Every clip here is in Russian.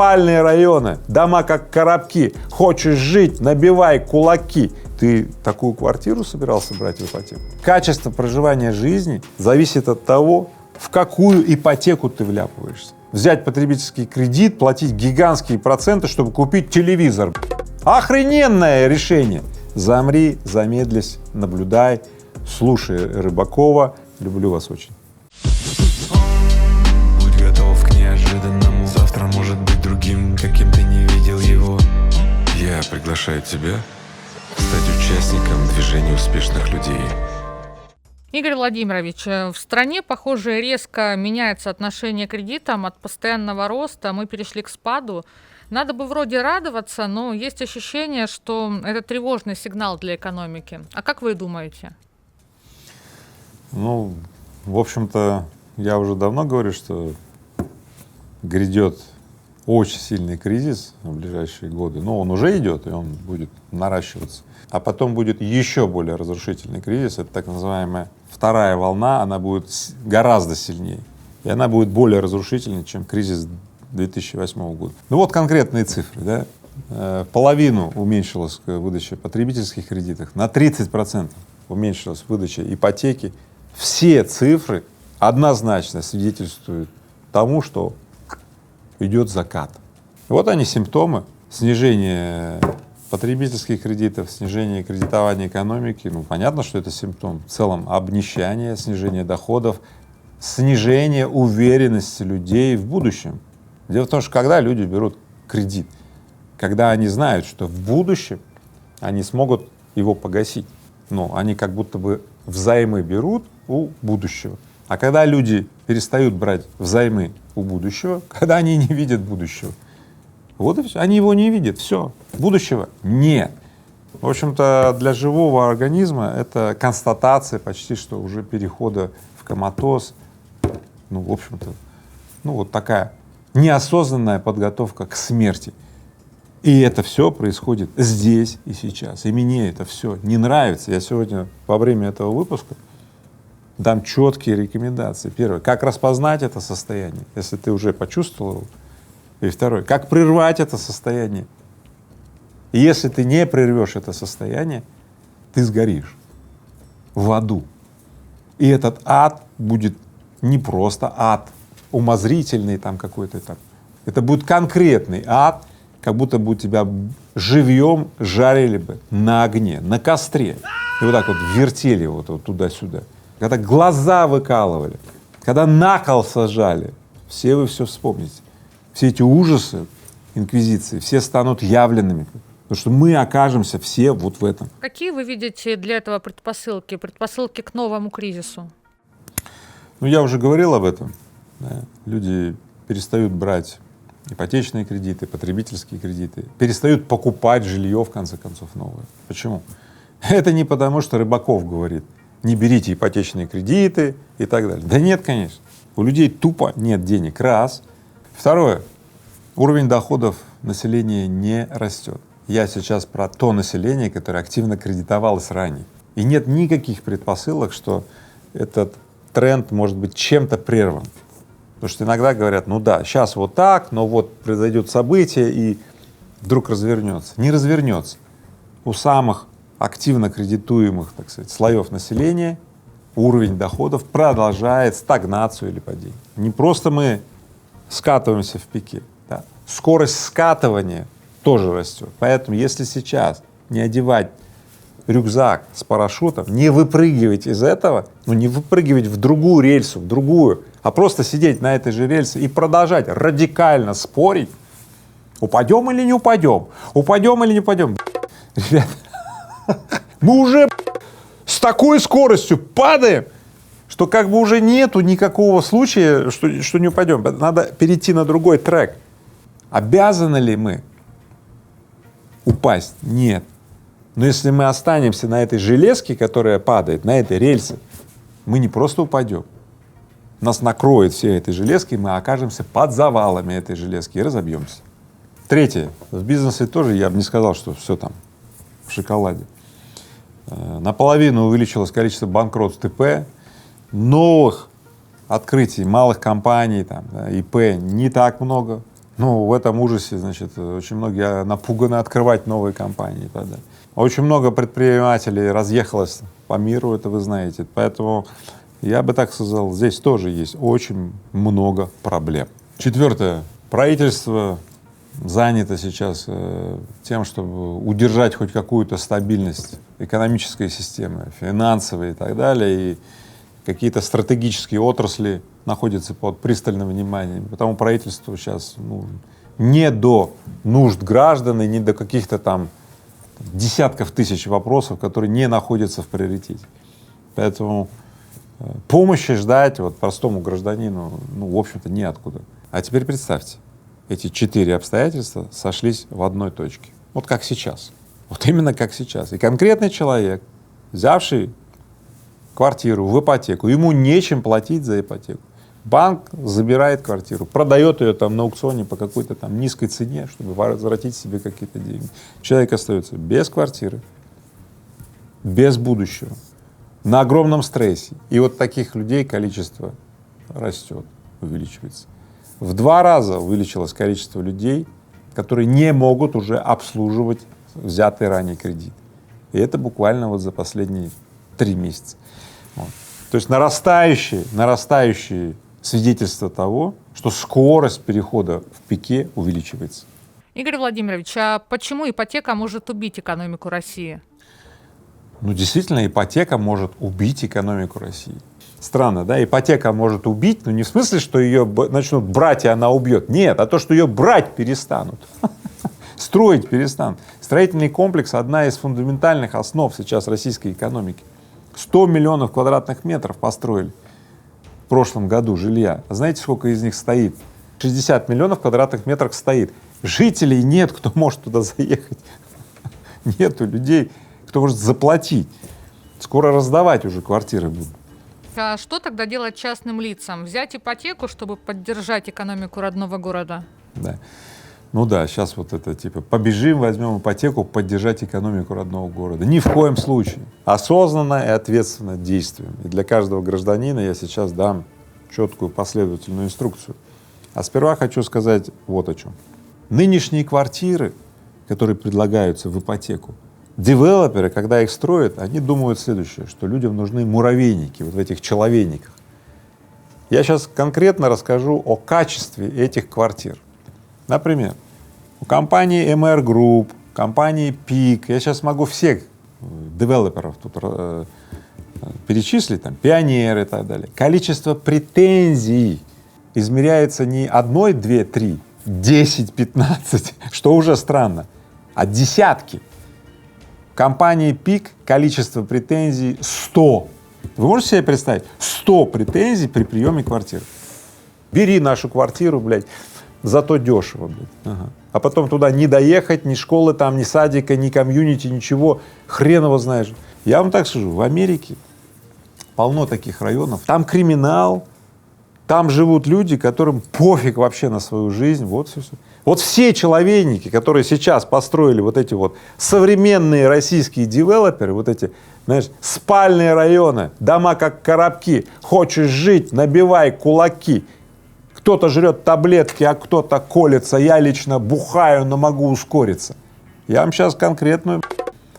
спальные районы, дома как коробки. Хочешь жить — набивай кулаки. Ты такую квартиру собирался брать в ипотеку? Качество проживания жизни зависит от того, в какую ипотеку ты вляпываешься. Взять потребительский кредит, платить гигантские проценты, чтобы купить телевизор. Охрененное решение. Замри, замедлись, наблюдай, слушай Рыбакова. Люблю вас очень. Будь готов к неожиданному. Завтра может быть другим, каким ты не видел его. Я приглашаю тебя стать участником движения успешных людей. Игорь Владимирович, в стране, похоже, резко меняется отношение к кредитам. От постоянного роста мы перешли к спаду. Надо бы вроде радоваться, но есть ощущение, что это тревожный сигнал для экономики. А как вы думаете? Ну, в общем-то, я уже давно говорю, что грядет очень сильный кризис в ближайшие годы. Но он уже идет, и он будет наращиваться. А потом будет еще более разрушительный кризис. Это так называемая вторая волна, она будет гораздо сильнее. И она будет более разрушительной, чем кризис 2008 года. Ну вот конкретные цифры, да. Половину уменьшилась выдача потребительских кредитов, на 30% уменьшилась выдача ипотеки. Все цифры однозначно свидетельствуют тому, что идет закат. Вот они симптомы снижения потребительских кредитов, снижение кредитования экономики. Ну, понятно, что это симптом в целом обнищания, снижения доходов, снижение уверенности людей в будущем. Дело в том, что когда люди берут кредит, когда они знают, что в будущем они смогут его погасить, ну, они как будто бы взаймы берут у будущего. А когда люди перестают брать взаймы у будущего, когда они не видят будущего, вот и все, они его не видят, все, будущего нет. В общем-то, для живого организма это констатация почти что уже перехода в коматоз, ну, в общем-то, ну, вот такая неосознанная подготовка к смерти. И это все происходит здесь и сейчас. И мне это все не нравится. Я сегодня во время этого выпуска дам четкие рекомендации. Первое, как распознать это состояние, если ты уже почувствовал его. И второе, как прервать это состояние. И если ты не прервешь это состояние, ты сгоришь в аду. И этот ад будет не просто ад, умозрительный там какой-то там. Это будет конкретный ад, как будто бы тебя живьем жарили бы на огне, на костре. И вот так вот вертели вот туда-сюда. Когда глаза выкалывали, когда на кол сажали, все вы все вспомните. Все эти ужасы инквизиции, все станут явленными, потому что мы окажемся все вот в этом. Какие вы видите для этого предпосылки к новому кризису? Ну, я уже говорил об этом. Да. Люди перестают брать ипотечные кредиты, потребительские кредиты, перестают покупать жилье, в конце концов, новое. Почему? Это не потому, что Рыбаков говорит, не берите ипотечные кредиты и так далее. Да нет, конечно. У людей тупо нет денег, раз. Второе, уровень доходов населения не растет. Я сейчас про то население, которое активно кредитовалось ранее. И нет никаких предпосылок, что этот тренд может быть чем-то прерван. Потому что иногда говорят, ну да, сейчас вот так, но вот произойдет событие и вдруг развернется. Не развернется. У самых активно кредитуемых, так сказать, слоев населения уровень доходов продолжает стагнацию или падение. Не просто мы скатываемся в пике, да. Скорость скатывания тоже растет. Поэтому если сейчас не одевать рюкзак с парашютом, не выпрыгивать из этого, ну не выпрыгивать в другую рельсу, в другую, а просто сидеть на этой же рельсе и продолжать радикально спорить, упадем или не упадем, упадем или не упадем. Ребята, мы уже с такой скоростью падаем, что как бы уже нету никакого случая, что не упадем. Надо перейти на другой трек. Обязаны ли мы упасть? Нет. Но если мы останемся на этой железке, которая падает, на этой рельсе, мы не просто упадем. Нас накроет всей этой железкой, мы окажемся под завалами этой железки и разобьемся. Третье. В бизнесе тоже я бы не сказал, что все там в шоколаде. Наполовину увеличилось количество банкротств ИП, новых открытий малых компаний, там, да, ИП не так много, Ну, в этом ужасе, значит, очень многие напуганы открывать новые компании и так далее. Очень много предпринимателей разъехалось по миру, это вы знаете. Поэтому я бы так сказал, здесь тоже есть очень много проблем. Четвертое. Правительство занято сейчас тем, чтобы удержать хоть какую-то стабильность экономической системы, финансовой и так далее. И какие-то стратегические отрасли находятся под пристальным вниманием. Потому правительству сейчас не до нужд граждан и не до каких-то там десятков тысяч вопросов, которые не находятся в приоритете. Поэтому помощи ждать вот простому гражданину, в общем-то, неоткуда. А теперь представьте, эти 4 обстоятельства сошлись в одной точке. Вот как сейчас. Вот именно как сейчас. И конкретный человек, взявший квартиру в ипотеку, ему нечем платить за ипотеку. Банк забирает квартиру, продает ее там на аукционе по какой-то там низкой цене, чтобы возвратить себе какие-то деньги. Человек остается без квартиры, без будущего, на огромном стрессе. И вот таких людей количество растет, увеличивается. В 2 раза увеличилось количество людей, которые не могут уже обслуживать взятый ранее кредит. И это буквально вот за последние 3 месяца. Вот. То есть нарастающие свидетельство того, что скорость перехода в пике увеличивается. Игорь Владимирович, а почему ипотека может убить экономику России? Действительно, ипотека может убить экономику России. Странно, да? Ипотека может убить, но не в смысле, что ее начнут брать, и она убьет. Нет, а то, что ее брать перестанут, строить перестанут. Строительный комплекс — одна из фундаментальных основ сейчас российской экономики. 100 миллионов квадратных метров построили в прошлом году жилья. А знаете, сколько из них стоит? 60 миллионов квадратных метров стоит. Жителей нет, кто может туда заехать. Нету людей, кто может заплатить. Скоро раздавать уже квартиры будут. А что тогда делать частным лицам? Взять ипотеку, чтобы поддержать экономику родного города? Да. Да, сейчас вот это типа побежим, возьмем ипотеку, поддержать экономику родного города. Ни в коем случае. Осознанно и ответственно действуем. И для каждого гражданина я сейчас дам четкую последовательную инструкцию. А сперва хочу сказать вот о чем. Нынешние квартиры, которые предлагаются в ипотеку, девелоперы, когда их строят, они думают следующее, что людям нужны муравейники, вот в этих человейниках. Я сейчас конкретно расскажу о качестве этих квартир. Например, у компании MR Group, компании PIK, я сейчас могу всех девелоперов тут перечислить, там, Пионер и так далее. Количество претензий измеряется не 1, 2, 3, 10, 15, что уже странно, а десятки. В компании PIK количество претензий 100. Вы можете себе представить? 100 претензий при приеме квартиры. Бери нашу квартиру, блядь, зато дешево, блядь. Ага. А потом туда не доехать, ни школы там, ни садика, ни комьюнити, ничего, хрен его знаешь. Я вам так скажу, в Америке полно таких районов, там криминал, там живут люди, которым пофиг вообще на свою жизнь, вот все. Вот все человейники, которые сейчас построили вот эти вот современные российские девелоперы, вот эти, знаешь, спальные районы, дома как коробки, хочешь жить, набивай кулаки. Кто-то жрет таблетки, а кто-то колется. Я лично бухаю, но могу ускориться. Я вам сейчас конкретную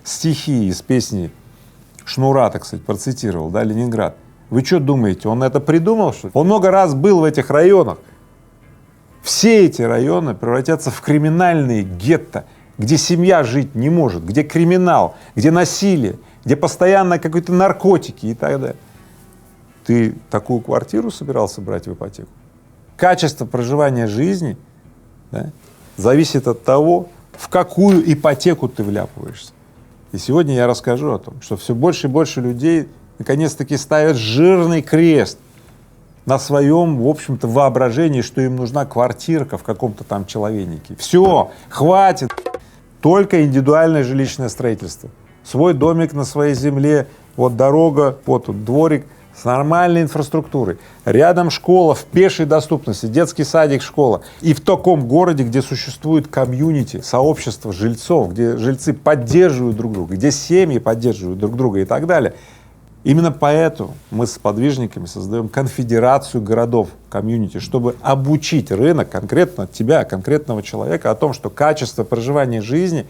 стихи из песни Шнура, так сказать, процитировал, да, Ленинград. Вы что думаете, он это придумал, что ли? Он много раз был в этих районах. Все эти районы превратятся в криминальные гетто, где семья жить не может, где криминал, где насилие, где постоянно какие-то наркотики и так далее. Ты такую квартиру собирался брать в ипотеку? Качество проживания жизни, да, зависит от того, в какую ипотеку ты вляпываешься. И сегодня я расскажу о том, что все больше и больше людей наконец-таки ставят жирный крест на своем, в общем-то, воображении, что им нужна квартирка в каком-то там человейнике. Все, хватит, только индивидуальное жилищное строительство. Свой домик на своей земле, вот дорога, вот тут дворик с нормальной инфраструктурой, рядом школа в пешей доступности, детский садик, школа. И в таком городе, где существует комьюнити, сообщество жильцов, где жильцы поддерживают друг друга, где семьи поддерживают друг друга и так далее. Именно поэтому мы с подвижниками создаем конфедерацию городов, комьюнити, чтобы обучить рынок, конкретно тебя, конкретного человека, о том, что качество проживания жизни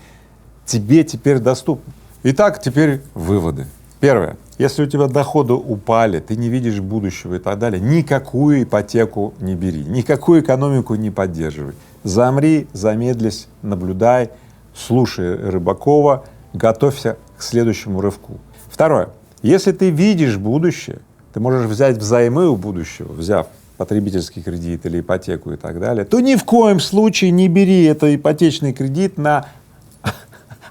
тебе теперь доступно. Итак, теперь выводы. Первое. Если у тебя доходы упали, ты не видишь будущего и так далее, никакую ипотеку не бери, никакую экономику не поддерживай. Замри, замедлись, наблюдай, слушай Рыбакова, готовься к следующему рывку. Второе. Если ты видишь будущее, ты можешь взять взаймы у будущего, взяв потребительский кредит или ипотеку и так далее, то ни в коем случае не бери этот ипотечный кредит на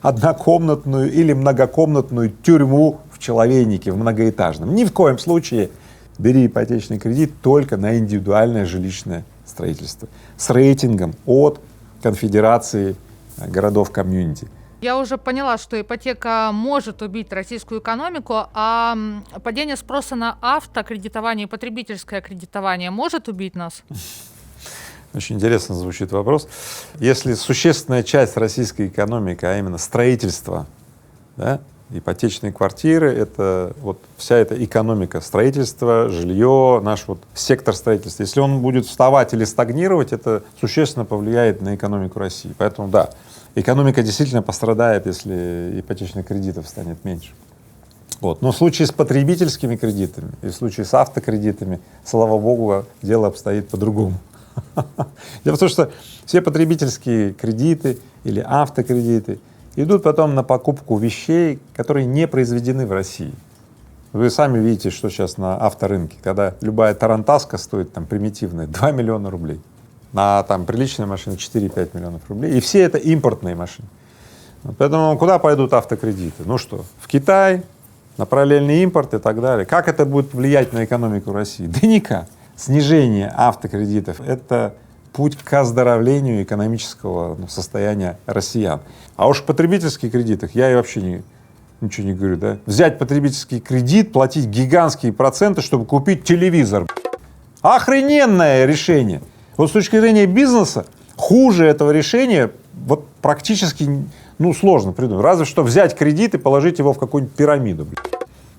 однокомнатную или многокомнатную тюрьму в Человейнике, в многоэтажном. Ни в коем случае бери ипотечный кредит только на индивидуальное жилищное строительство с рейтингом от Конфедерации городов комьюнити. Я уже поняла, что ипотека может убить российскую экономику, а падение спроса на автокредитование и потребительское кредитование может убить нас? Очень интересно звучит вопрос. Если существенная часть российской экономики, а именно строительство, да, ипотечные квартиры — это вот вся эта экономика строительства, жилье, наш вот сектор строительства. Если он будет вставать или стагнировать, это существенно повлияет на экономику России. Поэтому да, экономика действительно пострадает, если ипотечных кредитов станет меньше. Вот. Но в случае с потребительскими кредитами и в случае с автокредитами, слава богу, дело обстоит по-другому. Дело в том, что все потребительские кредиты или автокредиты идут потом на покупку вещей, которые не произведены в России. Вы сами видите, что сейчас на авторынке, когда любая тарантаска стоит там примитивная 2 миллиона рублей, на там приличная машина 4-5 миллионов рублей, и все это импортные машины. Поэтому куда пойдут автокредиты? Ну что, в Китай, на параллельный импорт и так далее. Как это будет влиять на экономику России? Да никак. Снижение автокредитов — это путь к оздоровлению экономического состояния россиян. А уж в потребительских кредитах я и вообще ничего не говорю, да? Взять потребительский кредит, платить гигантские проценты, чтобы купить телевизор. Охрененное решение. Вот с точки зрения бизнеса хуже этого решения вот практически, ну, сложно придумать. Разве что взять кредит и положить его в какую-нибудь пирамиду.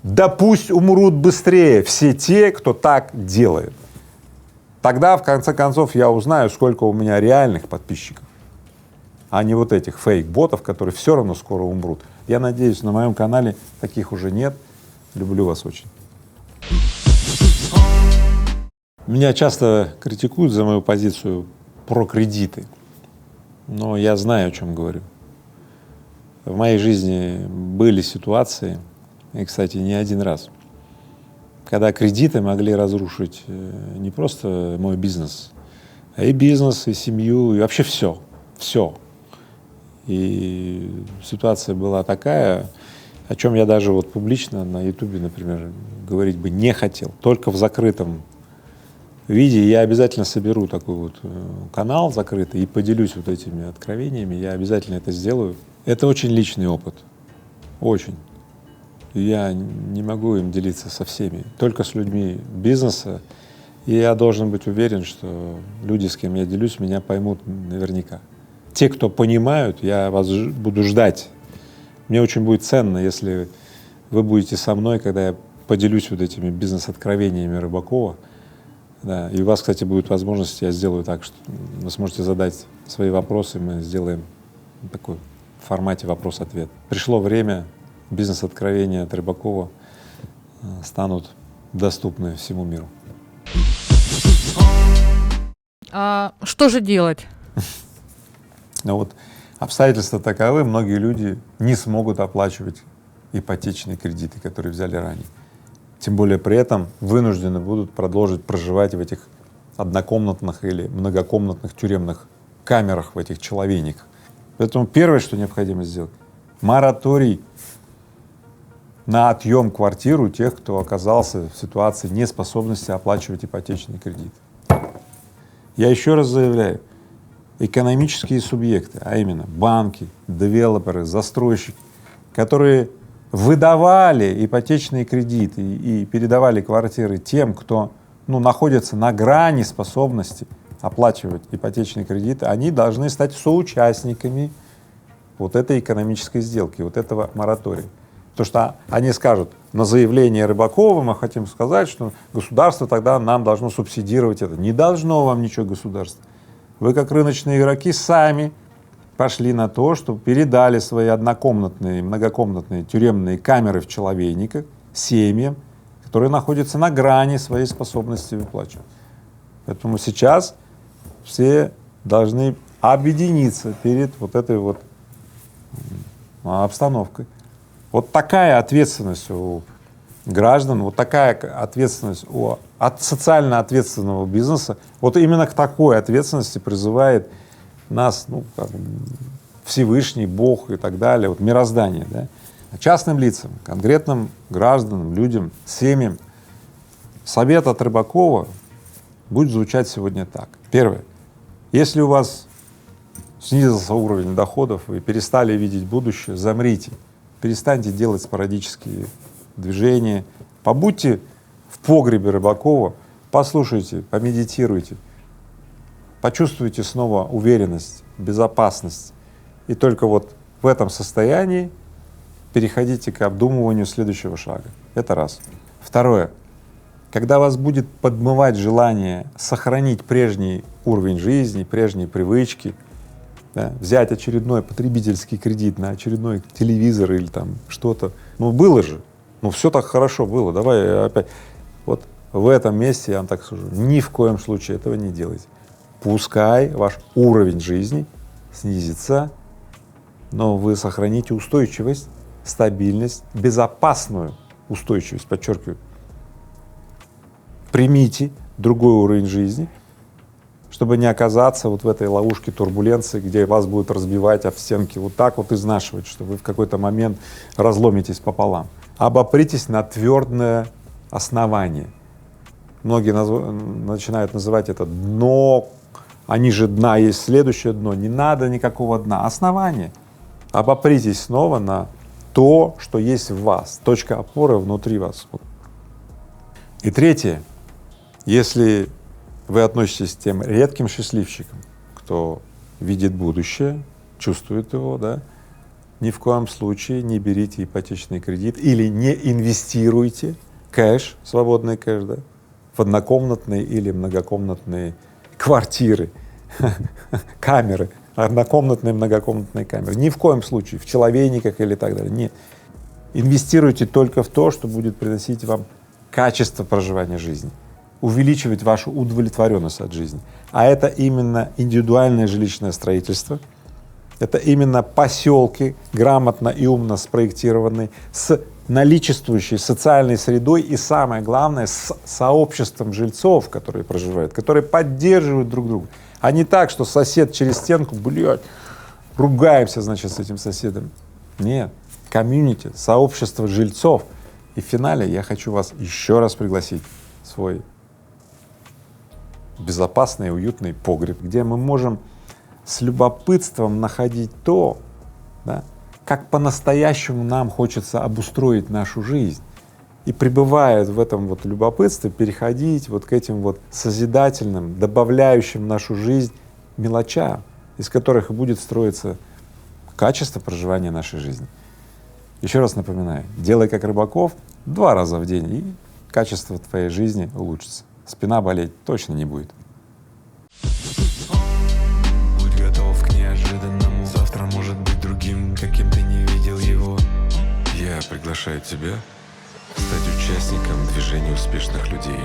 Да пусть умрут быстрее все те, кто так делает. Тогда, в конце концов, я узнаю, сколько у меня реальных подписчиков, а не вот этих фейк-ботов, которые все равно скоро умрут. Я надеюсь, на моем канале таких уже нет. Люблю вас очень. Меня часто критикуют за мою позицию про кредиты, но я знаю, о чем говорю. В моей жизни были ситуации, и, кстати, не один раз, когда кредиты могли разрушить не просто мой бизнес, а и бизнес, и семью, и вообще все. И ситуация была такая, о чем я даже вот публично на Ютубе, например, говорить бы не хотел. Только в закрытом виде я обязательно соберу такой вот канал закрытый и поделюсь вот этими откровениями, я обязательно это сделаю. Это очень личный опыт, очень. Я не могу им делиться со всеми, только с людьми бизнеса, и я должен быть уверен, что люди, с кем я делюсь, меня поймут наверняка. Те, кто понимают, я вас буду ждать. Мне очень будет ценно, если вы будете со мной, когда я поделюсь вот этими бизнес-откровениями Рыбакова. Да, и у вас, кстати, будет возможность, я сделаю так, что вы сможете задать свои вопросы, мы сделаем такой в формате вопрос-ответ. Пришло время, бизнес-откровения от Рыбакова станут доступны всему миру. А что же делать? Но вот обстоятельства таковы, многие люди не смогут оплачивать ипотечные кредиты, которые взяли ранее. Тем более при этом вынуждены будут продолжить проживать в этих однокомнатных или многокомнатных тюремных камерах, в этих человейниках. Поэтому первое, что необходимо сделать — мораторий на отъем квартир у тех, кто оказался в ситуации неспособности оплачивать ипотечный кредит. Я еще раз заявляю, экономические субъекты, а именно банки, девелоперы, застройщики, которые выдавали ипотечные кредиты и передавали квартиры тем, кто находится на грани способности оплачивать ипотечные кредиты, они должны стать соучастниками вот этой экономической сделки, вот этого моратория. Потому что они скажут: на заявление Рыбакова мы хотим сказать, что государство тогда нам должно субсидировать это. Не должно вам ничего государство. Вы, как рыночные игроки, сами пошли на то, что передали свои однокомнатные, многокомнатные тюремные камеры в Человейниках семьям, которые находятся на грани своей способности выплачивать. Поэтому сейчас все должны объединиться перед вот этой вот обстановкой. Вот такая ответственность у граждан, вот такая ответственность от социально ответственного бизнеса, вот именно к такой ответственности призывает нас, ну, как Всевышний, Бог и так далее, вот мироздание, да? Частным лицам, конкретным гражданам, людям, семьям. Совет от Рыбакова будет звучать сегодня так. Первое. Если у вас снизился уровень доходов, вы перестали видеть будущее, замрите, перестаньте делать спорадические движения, побудьте в погребе Рыбакова, послушайте, помедитируйте, почувствуйте снова уверенность, безопасность, и только вот в этом состоянии переходите к обдумыванию следующего шага. Это раз. Второе. Когда вас будет подмывать желание сохранить прежний уровень жизни, прежние привычки, да, взять очередной потребительский кредит на очередной телевизор или там что-то, ну было же, ну все так хорошо было, давай опять. Вот в этом месте я вам так скажу, ни в коем случае этого не делайте. Пускай ваш уровень жизни снизится, но вы сохраните устойчивость, стабильность, безопасную устойчивость, подчеркиваю. Примите другой уровень жизни, чтобы не оказаться вот в этой ловушке турбуленции, где вас будут разбивать об стенки, вот так вот изнашивать, что вы в какой-то момент разломитесь пополам. Обопритесь на твердое основание. Многие начинают называть это дно, а ниже дна есть следующее дно. Не надо никакого дна, основание. Обопритесь снова на то, что есть в вас, точка опоры внутри вас. И третье, если вы относитесь к тем редким счастливчикам, кто видит будущее, чувствует его, да, ни в коем случае не берите ипотечный кредит или не инвестируйте кэш, свободный кэш, да, в однокомнатные или многокомнатные квартиры, камеры, однокомнатные, многокомнатные камеры. Ни в коем случае, в Человейниках или так далее. Нет. Инвестируйте только в то, что будет приносить вам качество проживания жизни, увеличивать вашу удовлетворенность от жизни. А это именно индивидуальное жилищное строительство, это именно поселки, грамотно и умно спроектированные, с наличествующей социальной средой и, самое главное, с сообществом жильцов, которые проживают, которые поддерживают друг друга. А не так, что сосед через стенку, блядь, ругаемся, значит, с этим соседом. Нет, комьюнити, сообщество жильцов. И в финале я хочу вас еще раз пригласить в свой безопасный и уютный погреб, где мы можем с любопытством находить то, да, как по-настоящему нам хочется обустроить нашу жизнь. И пребывая в этом вот любопытстве, переходить вот к этим вот созидательным, добавляющим в нашу жизнь мелочам, из которых и будет строиться качество проживания нашей жизни. Еще раз напоминаю, делай как Рыбаков 2 раза в день, и качество твоей жизни улучшится. Спина болеть точно не будет. Будь готов к неожиданному. Завтра может быть другим, каким ты не видел его. Я приглашаю тебя стать участником движения успешных людей.